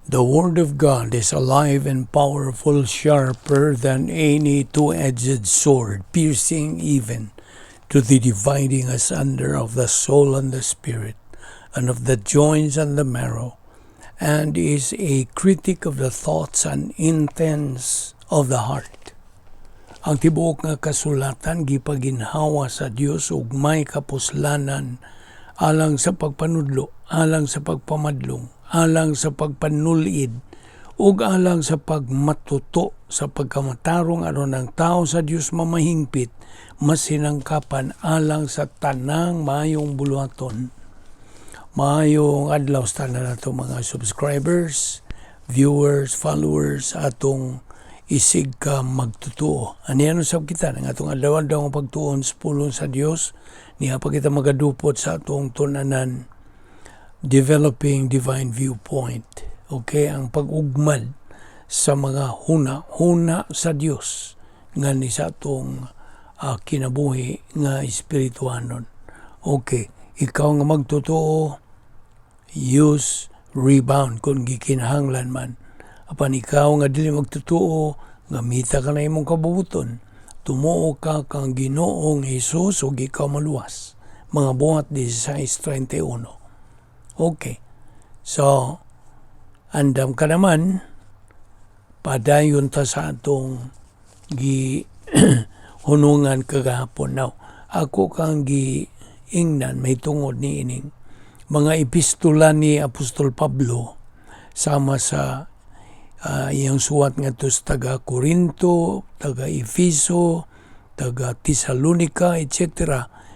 The Word of God is alive and powerful, sharper than any two-edged sword, piercing even to the dividing asunder of the soul and the spirit, and of the joints and the marrow, and is a critic of the thoughts and intents of the heart. Ang tibuok nga kasulatan gipaginhawa sa Dios ug may kapuslanan alang sa pagpanudlo, alang sa pagpamadlong, alang sa pagpanulid, ug alang sa pagmatuto sa pagkamatarong aron ang tao sa Dios mamahingpit, masinangkapan alang sa tanang mayong buluhaton. Mayong adlaw sa tanan nato mga subscribers, viewers, followers, atong isig ka magtutuo. Ano sab kita ng atong adlaw-adlaw nga pagtuon sa pulong sa Dios, niya pa kita magadupot sa atong tunanan, developing divine viewpoint. Okay, ang pag-ugmad sa mga huna sa Dios nga ni sa atong kinabuhi nga espirituhanon. Okay, ikaw nga magtutuo, use rebound kung gikinahanglan man. Apan ikaw nga dili magtutuo, gamita ka na imong kabubuton, tumuo ka kang Ginoong Hesus ug ikaw maluwas. Mga buhat 16:31. Okay. So, andam ka naman, padayon ta sa atong hunungan kagahapon. Now, ako kang giingnan, may tungod ni ining mga epistola ni Apostol Pablo sama sa iyang suwat nga to sa taga Corinto, taga Efeso, taga Tesalonica, etc.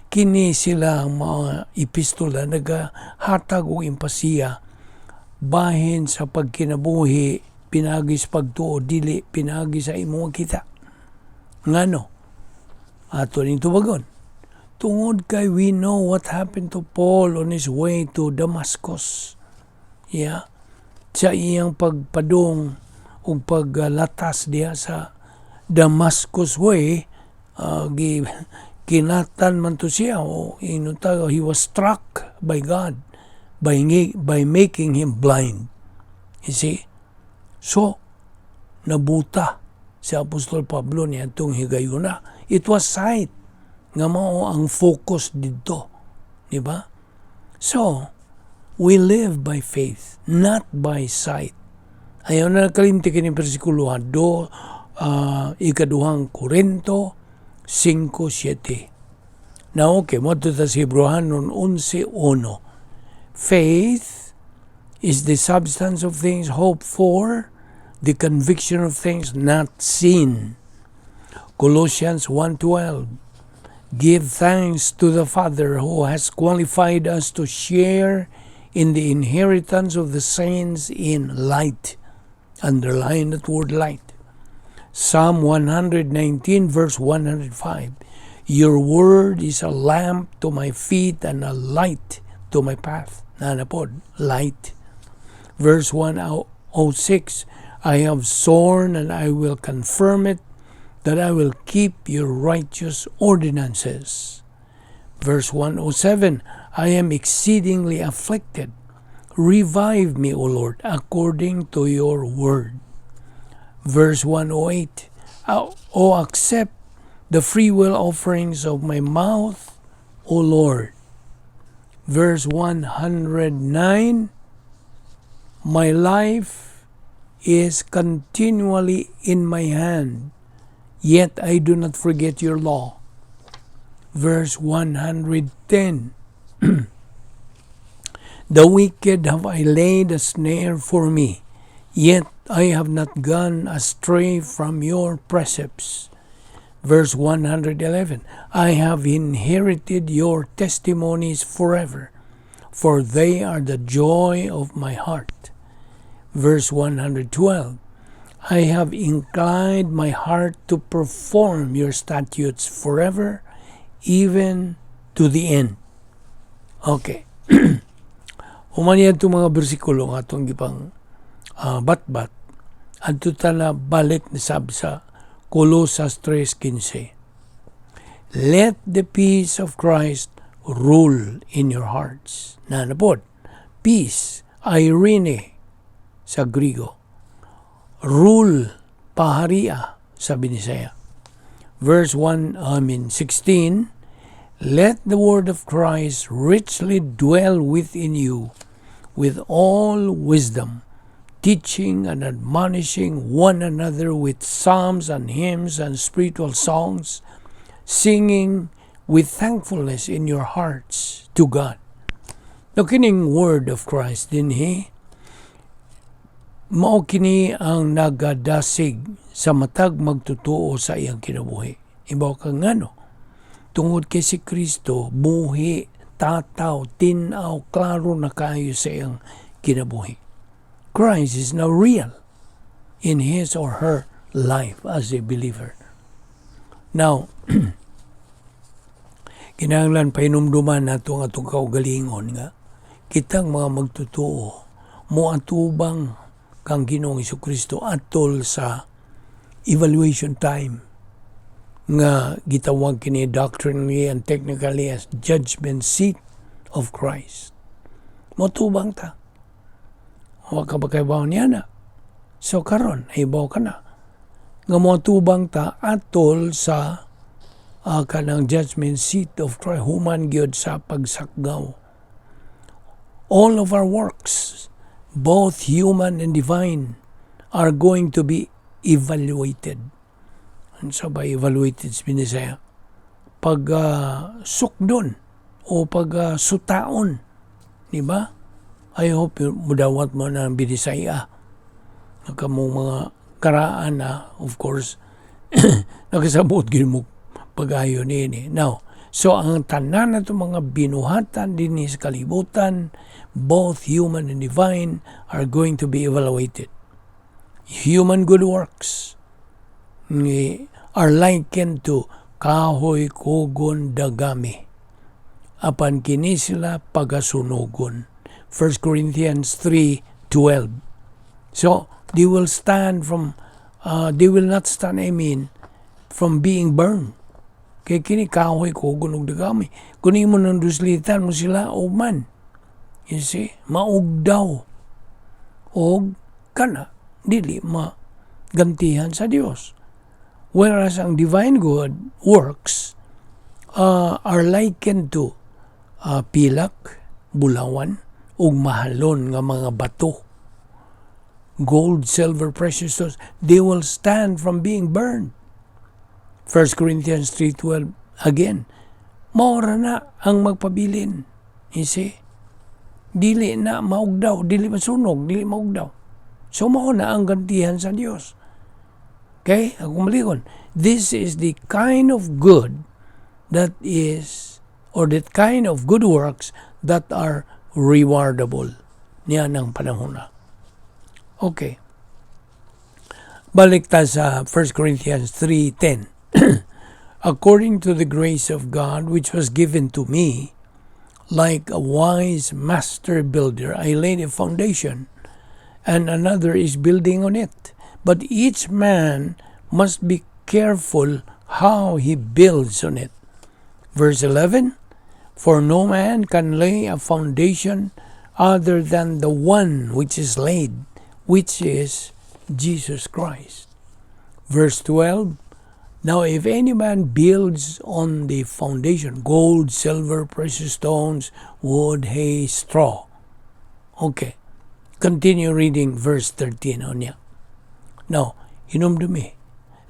Kini sila ang mga epistola nagahatag og impasiya bahin sa pagkinabuhi, pinagi sa pagtuo, dili pinagi sa imong kita. Ngano? Ato ning tubagon. Tungod kay we know what happened to Paul on his way to Damascus. Yeah. Sa iyang pagpadong o paglatas diya sa Damascus way, kinatan man to siya o he was struck by God by making him blind. You see? So, nabuta si Apostol Pablo niya itong higayuna. It was sight nga mao ang focus dito. Diba? So, we live by faith, not by sight. Ayaw na nakalimti kini versikulo 2 Korinto 5:7. Now, okay, mo ito sa Hebrehanon 11:1. Faith is the substance of things hoped for, the conviction of things not seen. Colossians 1:12. Give thanks to the Father who has qualified us to share in the inheritance of the saints in light. Underline that word light. Psalm 119 verse 105. Your word is a lamp to my feet and a light to my path. Nanapod, light. Verse 106. I have sworn and I will confirm it, that I will keep your righteous ordinances. Verse 107, I am exceedingly afflicted. Revive me, O Lord, according to your word. Verse 108, O accept the free will offerings of my mouth, O Lord. Verse 109, my life is continually in my hand, yet I do not forget your law. Verse 110, the wicked have I laid a snare for me, yet I have not gone astray from your precepts. Verse 111, I have inherited your testimonies forever, for they are the joy of my heart. Verse 112, I have inclined my heart to perform your statutes forever, even to the end. Okay. Humanihan itong mga bersikulo nga itong gipang batbat. Adto ta na balik ni sab sa Colosas 3:15. Let the peace of Christ rule in your hearts. Nanapod, peace, irene, sa Griego. Rule, paharia sa Binisaya. Verse 16, let the word of Christ richly dwell within you with all wisdom, teaching and admonishing one another with psalms and hymns and spiritual songs, singing with thankfulness in your hearts to God. No kining word of Christ dinhi, mao kini ang nagadasig sa matag magtutuo sa iyang kinabuhi. Ibaw ka ngano, tungod kay si Kristo, buhi, tataw, tinaw, klaro na kayo sa iyang kinabuhi. Christ is now real in his or her life as a believer. Now, kinahanglan painumduman nato ang atong kaugalingon nga kitang mga magtutuo moatubang kang Ginoong Jesucristo atol sa evaluation time nga gitawag kini doctrinally and technically as judgment seat of Christ. Motubang ta. Wa ka ba kay bawo niya na? So karon ay bawo ka na. Nga motubang ta atol sa kanang judgment seat of Christ, human gyud sa pagsakgaw. All of our works, both human and divine, are going to be evaluated. And so by evaluated sa Binisaya, pag sukdon o pag sutaon, di ba? I hope mudawat mo na ang Binisaya. Nakamong mga karaan na, of course, nakasabot gin mo pag-ayo ni. Now, so ang tanan na itong mga binuhatan din sa kalibutan, both human and divine, are going to be evaluated. Human good works are likened to kahoy kugon dagami. Apan kini sila pagasunogon. 1 Corinthians 3:12. So, they will not stand, from being burned. Kaya kini kahoy kugon og dagami. Kunin mo ng duslitan mo sila o man. You see, maugdaw. Og kana, dili magantihan sa Dios. Whereas ang divine good works are likened to pilak, bulawan, ug mahalon nga mga bato. Gold, silver, precious stones, they will stand from being burned. 1 Corinthians 3:12, again, maura na ang magpabilin. You see? Dili na maugdaw, dili masunog, dili maugdaw. So, mao na ang gantihan sa Dios. Okay? Ako malikon. This is the kind of good that is, or that kind of good works that are rewardable. Niyan ang panahon na. Okay. Balik ta sa 1 Corinthians 3:10. According to the grace of God which was given to me, like a wise master builder, I laid a foundation, and another is building on it. But each man must be careful how he builds on it. Verse 11, for no man can lay a foundation other than the one which is laid, which is Jesus Christ. Verse 12, now if any man builds on the foundation, gold, silver, precious stones, wood, hay, straw. Okay. Continue reading verse 13 on niya. Now, hinumdumi.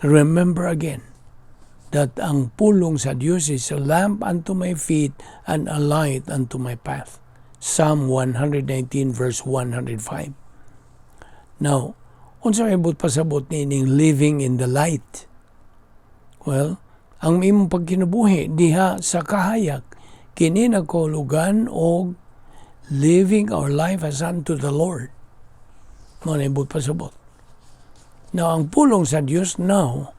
Remember again that ang pulong sa Diyos is a lamp unto my feet and a light unto my path. Psalm 119 verse 105. Now, unsa ibot pasabot nining living in the light? Well, ang imong pagkinabuhi diha sa kahayag kini nagkahulugan og living our life as unto the Lord. Mao na ibot pasabot. Now, ang pulong sa Dios now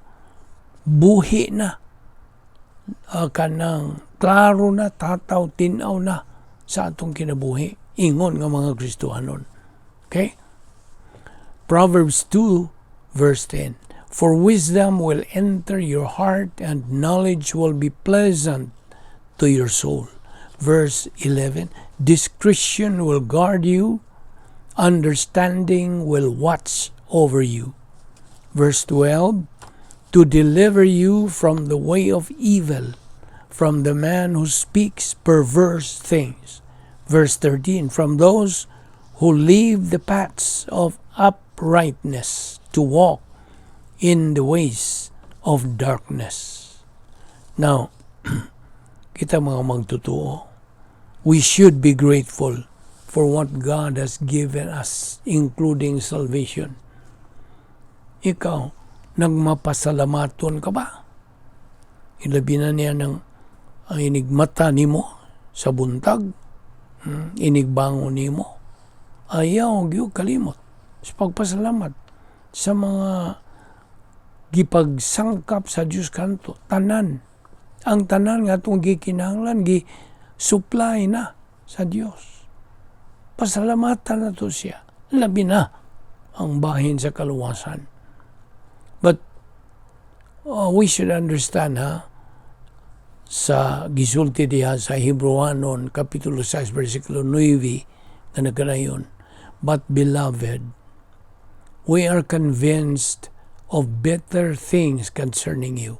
buhi na. Kanang klaro na, tataw, tinaw na sa atong kinabuhi. Ingon nga mga Kristohanon. Okay? Proverbs 2 verse 10. For wisdom will enter your heart and knowledge will be pleasant to your soul. Verse 11. Discretion will guard you understanding will watch over you. Verse 12, to deliver you from the way of evil, from the man who speaks perverse things. Verse 13, from those who leave the paths of uprightness to walk in the ways of darkness. Now, kita mga magtotoo, we should be grateful for what God has given us, including salvation. Ikaw, nagmapasalamaton ka ba? Ilabi na niya ng inigmata nimo sa buntag, inigbangon nimo. Ayaw, gyud kalimot. Sa pagpasalamat sa mga gipagsangkap sa Diyos kanto, tanan. Ang tanan nga itong gikinahanglan, gi-supply na sa Diyos. Pasalamatan na to siya. Labi na ang bahin sa kaluwasan. But we should understand sa gisulti diha sa Hebrewanon kapitulo 6 versikulo 9 na nagkanayon, but beloved, we are convinced of better things concerning you,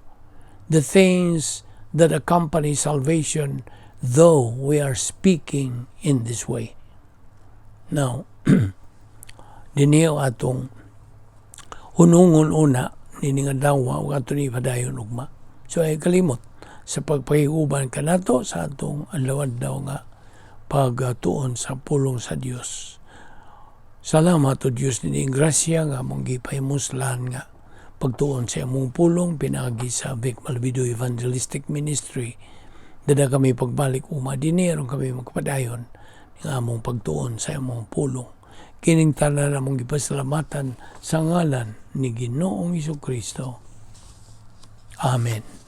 the things that accompany salvation, though we are speaking in this way. Now, diniyo atong hunungon una, nini nga dawa, o ato ni padayon ugma. So ay kalimot, sa pagpahiuban ka nato sa atong alawad daw nga pagtuon sa pulong sa Dios. Salamat o Dios nini grasya nga mong gipahimuslan nga pagtuon sa among pulong pinagi sa Balbido Evangelistic Ministry. Dada kami pagbalik dinero kami magpadayon nga among pagtuon sa among pulong. Kining tanan namong gipasalamatan sa ngalan ni Ginoong Hesukristo. Amen.